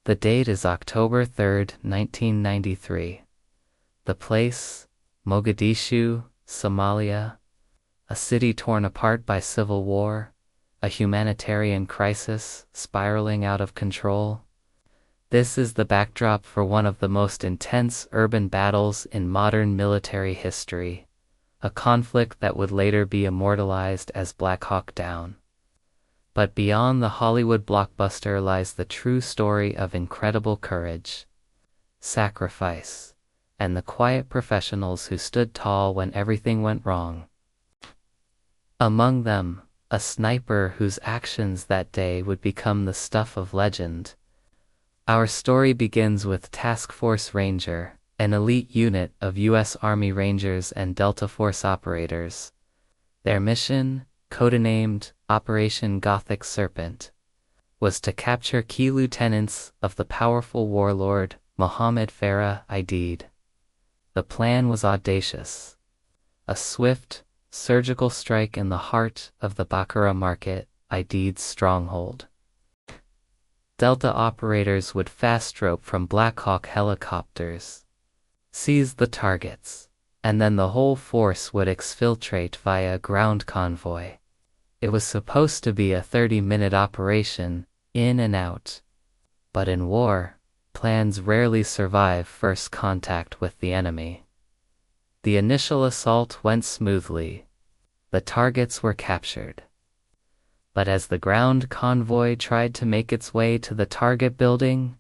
The date is October 3rd, 1993. The place, Mogadishu, Somalia, a city torn apart by civil war, a humanitarian crisis spiraling out of control. This is the backdrop for one of the most intense urban battles in modern military history, a conflict that would later be immortalized as Black Hawk Down. But beyond the Hollywood blockbuster lies the true story of incredible courage, sacrifice, and the quiet professionals who stood tall when everything went wrong. Among them, a sniper whose actions that day would become the stuff of legend. Our story begins with Task Force Ranger, an elite unit of U.S. Army Rangers and Delta Force operators. Their mission, codenamed Operation Gothic Serpent, was to capture key lieutenants of the powerful warlord Mohammed Farah Aidid. The plan was audacious. A swift, surgical strike in the heart of the Bakara market, Aidid's stronghold. Delta operators would fast rope from Black Hawk helicopters, seize the targets, and then the whole force would exfiltrate via ground convoy. It was supposed to be a 30-minute operation, in and out. But in war, plans rarely survive first contact with the enemy. The initial assault went smoothly. The targets were captured. But as the ground convoy tried to make its way to the target building,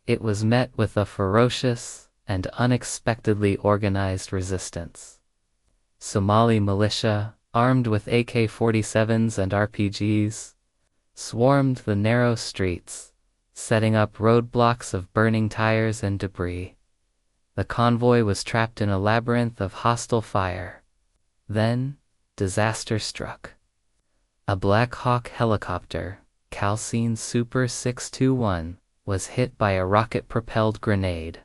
it was met with a ferocious and unexpectedly organized resistance. Somali militia, armed with AK-47s and RPGs, swarmed the narrow streets, setting up roadblocks of burning tires and debris. The convoy was trapped in a labyrinth of hostile fire. Then, disaster struck. A Black Hawk helicopter, Calcine Super 621, was hit by a rocket-propelled grenade.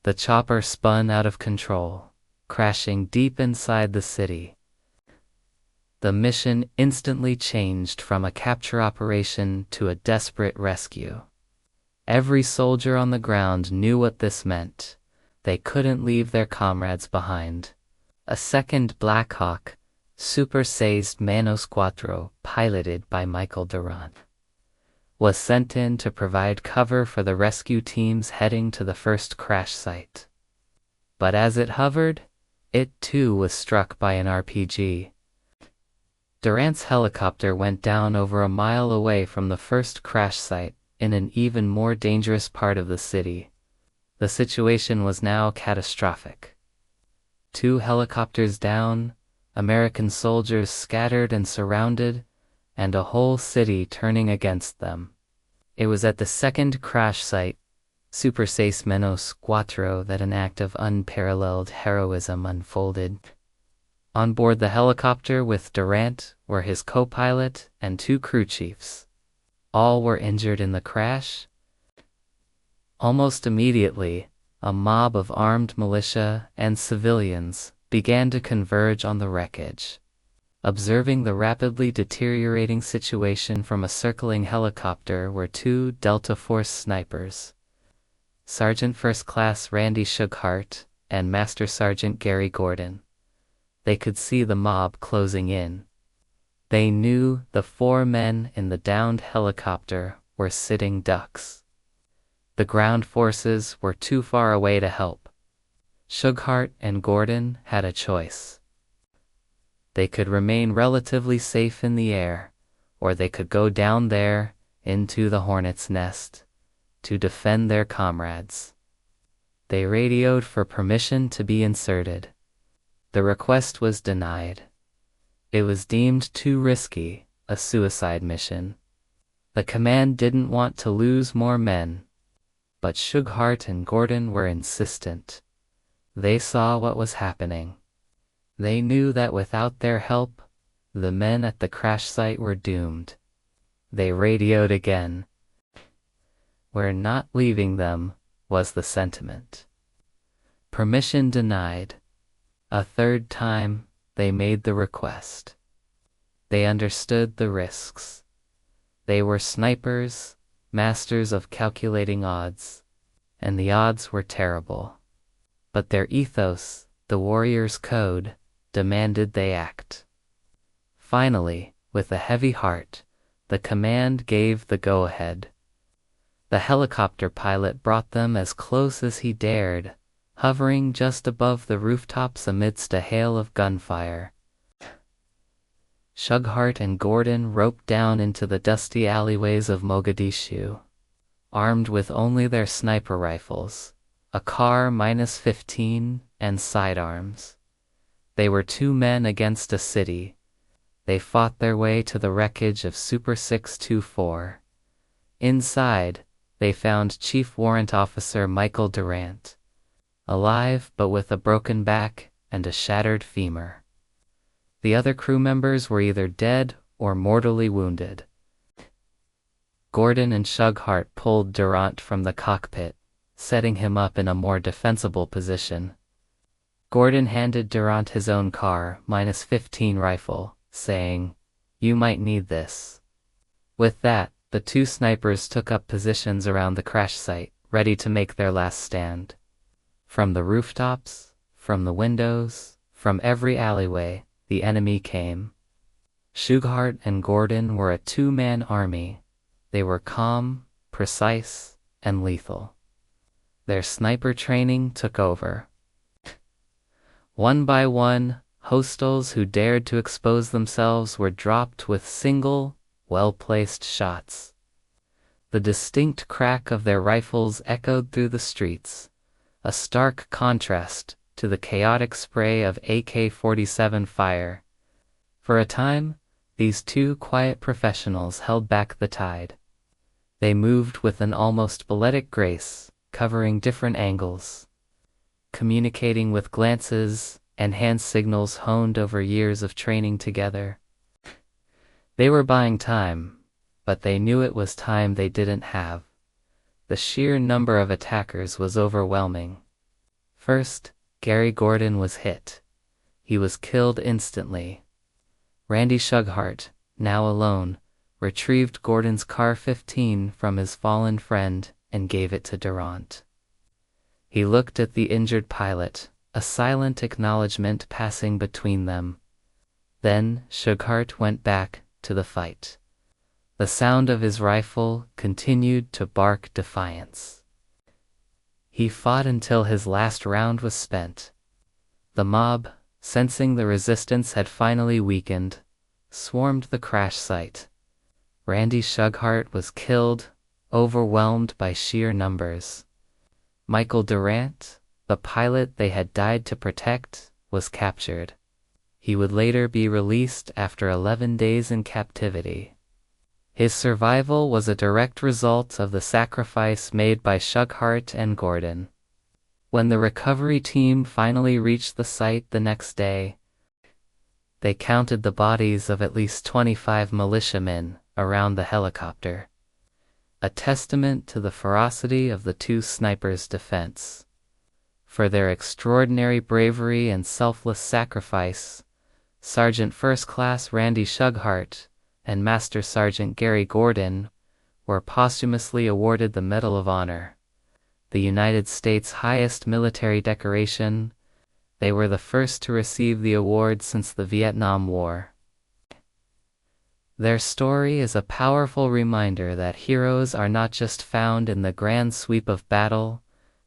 The chopper spun out of control, crashing deep inside the city. The mission instantly changed from a capture operation to a desperate rescue. Every soldier on the ground knew what this meant. They couldn't leave their comrades behind. A second Black Hawk, Super 6 Manos Cuatro, piloted by Michael Durant, was sent in to provide cover for the rescue teams heading to the first crash site. But as it hovered, it too was struck by an RPG. Durant's helicopter went down over a mile away from the first crash site, in an even more dangerous part of the city. The situation was now catastrophic. 2 helicopters down, American soldiers scattered and surrounded, and a whole city turning against them. It was at the second crash site, Super 6 Menos Cuatro, that an act of unparalleled heroism unfolded. On board the helicopter with Durant were his co-pilot and 2 crew chiefs. All were injured in the crash. Almost immediately, a mob of armed militia and civilians began to converge on the wreckage. Observing the rapidly deteriorating situation from a circling helicopter were 2 Delta Force snipers, Sergeant First Class Randy Shughart and Master Sergeant Gary Gordon. They could see the mob closing in. They knew the 4 men in the downed helicopter were sitting ducks. The ground forces were too far away to help. Shughart and Gordon had a choice. They could remain relatively safe in the air, or they could go down there, into the hornet's nest, to defend their comrades. They radioed for permission to be inserted. The request was denied. It was deemed too risky, a suicide mission. The command didn't want to lose more men. But Shughart and Gordon were insistent. They saw what was happening. They knew that without their help, the men at the crash site were doomed. They radioed again. "We're not leaving them," was the sentiment. Permission denied. A third time, they made the request. They understood the risks. They were snipers, masters of calculating odds. And the odds were terrible. But their ethos, the warrior's code, demanded they act. Finally, with a heavy heart, the command gave the go-ahead. The helicopter pilot brought them as close as he dared, hovering just above the rooftops amidst a hail of gunfire. Shughart and Gordon roped down into the dusty alleyways of Mogadishu, armed with only their sniper rifles, a Kar -15, and sidearms. They were 2 men against a city. They fought their way to the wreckage of Super 624. Inside, they found Chief Warrant Officer Michael Durant, alive but with a broken back and a shattered femur. The other crew members were either dead or mortally wounded. Gordon and Shughart pulled Durant from the cockpit, setting him up in a more defensible position. Gordon handed Durant his own Kar -15 rifle, saying, "You might need this." With that, the 2 snipers took up positions around the crash site, ready to make their last stand. From the rooftops, from the windows, from every alleyway, the enemy came. Shughart and Gordon were a 2-man army. They were calm, precise, and lethal. Their sniper training took over. One by one, hostiles who dared to expose themselves were dropped with single, well-placed shots. The distinct crack of their rifles echoed through the streets, a stark contrast to the chaotic spray of AK-47 fire. For a time, these 2 quiet professionals held back the tide. They moved with an almost balletic grace, covering different angles, communicating with glances and hand signals honed over years of training together. They were buying time, but they knew it was time they didn't have. The sheer number of attackers was overwhelming. First, Gary Gordon was hit. He was killed instantly. Randy Shughart, now alone, retrieved Gordon's Kar 15 from his fallen friend and gave it to Durant. He looked at the injured pilot, a silent acknowledgement passing between them. Then Shughart went back to the fight. The sound of his rifle continued to bark defiance. He fought until his last round was spent. The mob, sensing the resistance had finally weakened, swarmed the crash site. Randy Shughart was killed, overwhelmed by sheer numbers. Michael Durant, the pilot they had died to protect, was captured. He would later be released after 11 days in captivity. His survival was a direct result of the sacrifice made by Shughart and Gordon. When the recovery team finally reached the site the next day, they counted the bodies of at least 25 militiamen around the helicopter, a testament to the ferocity of the 2 snipers' defense. For their extraordinary bravery and selfless sacrifice, Sergeant First Class Randy Shughart and Master Sergeant Gary Gordon were posthumously awarded the Medal of Honor, the United States' highest military decoration. They were the first to receive the award since the Vietnam War. Their story is a powerful reminder that heroes are not just found in the grand sweep of battle,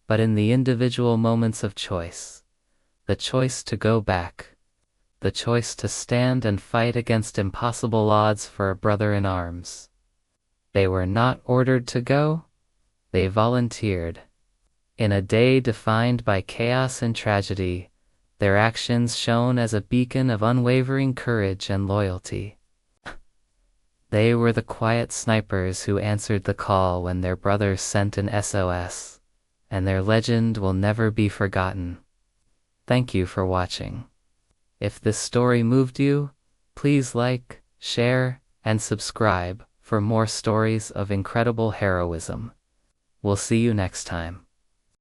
but in the individual moments of choice. The choice to go back. The choice to stand and fight against impossible odds for a brother in arms. They were not ordered to go. They volunteered. In a day defined by chaos and tragedy, their actions shone as a beacon of unwavering courage and loyalty. They were the quiet snipers who answered the call when their brothers sent an SOS, and their legend will never be forgotten. Thank you for watching. If this story moved you, please like, share, and subscribe for more stories of incredible heroism. We'll see you next time.